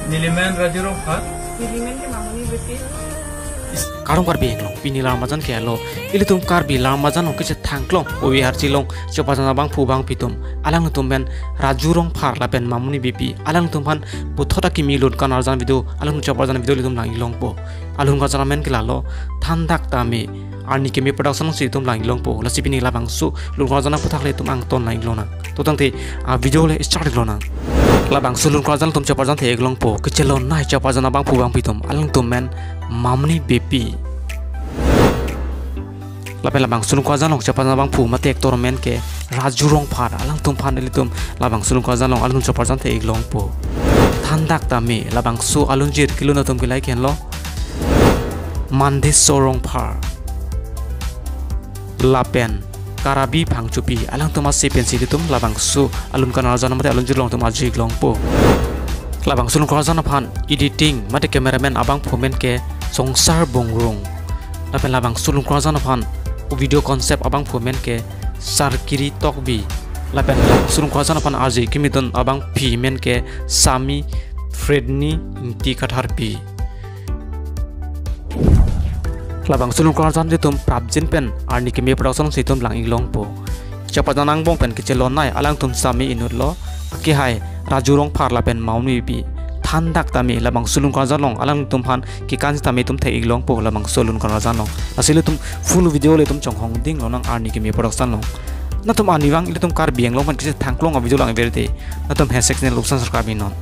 Niliman Rajurong Hat. Niliman ke mamuni beti. Karong kar beng long pini lar majan ke lo ili tum kar bi lar majan ke che thangklong owi har chilong chopa jana bang pu bang pitum alang tum ben rajurong phar la ben mamuni bipi alang tum phan puthota ki milot kan arjan video alang chopa jana video litum lang ilong po alung ka jana men ke la lo thandak ta me arni ke me production si tum lang ilong po la sipini la bang su lung ka jana puthak le tum ang ton lang ilona to tang te video le start ilona labang sulun krazan tum chopa jan the eglong po ke chelon nai chopa jana bang pu bang pitum alang tum men mamni bepi lapen labang sulun krazan long chopa jana bang pu mate ektor men ke rajurong phar alang tum phan eli tum labang sulun krazan long alun chopa jan the eglong po thandak ta me labang su alun jir kilona tum ke lai ken lo mande sorong phar lapen karabi phangchupi alang tuma sepen siditum labang su alun kanal jana mate alun jirlong tum aji glong po labang sulung krazana phan editing mate cameraman abang phomen ke songsar bongrong lapen labang sulung krazana phan video concept abang phomen ke sarkiri tokbi lapen sulung krazana phan aji kimidon abang phimen ke sami fredni inti kathar pi labang sulung krazan de tum prabjin pen arni ke me production situm lang ilong po chapa janang bong pen ke chelon nai alang tum sami inut lo ki hai rajurong phar la pen mauni pi thandak tami labang sulung krazan long alang tum phan ki kan tami tum the ilong po labang sulung krazan long asile tum full video le tum chong hong ding lo nang arni ke me production long na tum ani wang ile tum kar biang long man ke thangklong video lang verde na tum hasek ne loksan sarkar binon